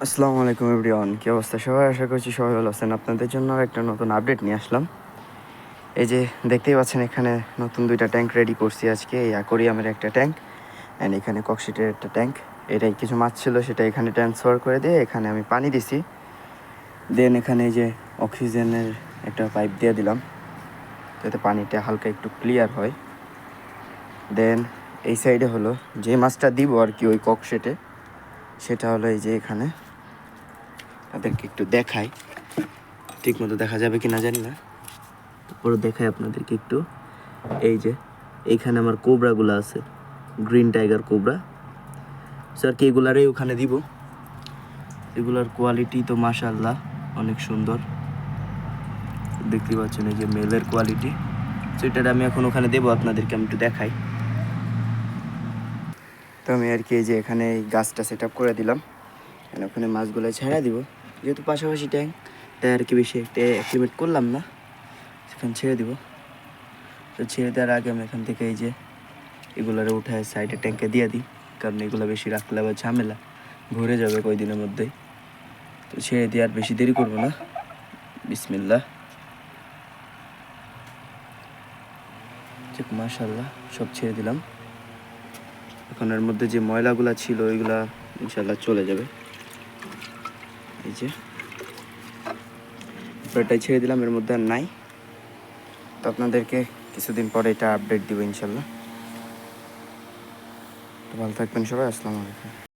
আসসালামু আলাইকুম এভরিওয়ান, কি অবস্থা সবাই? আশা করছি সবাই ভালো আছেন। আপনাদের জন্য একটা নতুন আপডেট নিয়ে আসলাম। এই যে দেখতেই পাচ্ছেন, এখানে নতুন দুইটা ট্যাঙ্ক রেডি করছি আজকে। এই অ্যাকোরিয়ামের একটা ট্যাঙ্ক অ্যান্ড এখানে ককশিটের একটা ট্যাঙ্ক। এটাই কিছু মাছ ছিল, সেটা এখানে ট্রান্সফার করে দিয়ে এখানে আমি পানি দিছি। দেন এখানে এই যে অক্সিজেনের একটা পাইপ দিয়ে দিলাম, যাতে পানিটা হালকা একটু ক্লিয়ার হয়। দেন এই সাইডে হলো যে মাছটা দিব আর কি ওই ককশিটে, সেটা হলো এই যে এখানে। তাদেরকে একটু দেখাই, ঠিক মতো দেখা যাবে কি না জানি না, তারপরে দেখাই আপনাদেরকে একটু। এই যে এইখানে আমার কোবরাগুলো আছে, গ্রিন টাইগার কোবরা। স্যার কি এগুলারই ওখানে দিব। এগুলার কোয়ালিটি তো মাশাআল্লাহ অনেক সুন্দর, দেখতে পাচ্ছেন এই যে মেলের কোয়ালিটি। তো এটা আমি এখন ওখানে দেবো, আপনাদেরকে আমি একটু দেখাই। তো আমি আর কি এই যে এখানে এই গাছটা সেট আপ করে দিলাম, ওখানে মাছগুলো ছেড়ে দিব। যেহেতু পাশাপাশি ট্যাঙ্ক, তাই আর কি বেশি একটা অ্যাক্লিমেট করলাম না, সেখানে ছেড়ে দিব। তো ছেড়ে দেওয়ার আগে আমি এখান থেকে এই যে এগুলারে উঠায় সাইডে ট্যাঙ্কে দিয়ে দিই, কারণ এগুলো বেশি রাখলে আবার ঝামেলা, ভরে যাবে কয়েকদিনের মধ্যেই। তো ছেড়ে দিয়ে আর বেশি দেরি করবো না। বিসমিল্লাহ। ঠিক মাশাআল্লাহ সব ছেড়ে দিলাম। এখন এর মধ্যে যে ময়লাগুলা ছিল ওইগুলা ইনশাল্লাহ চলে যাবে। এই যে পুরোটাই ছেড়ে দিলাম, এর মধ্যে আর নাই। তো আপনাদেরকে কিছুদিন পরে এটা আপডেট দিব ইনশাল্লাহ। তো ভালো থাকবেন সবাই, আসসালামু আলাইকুম।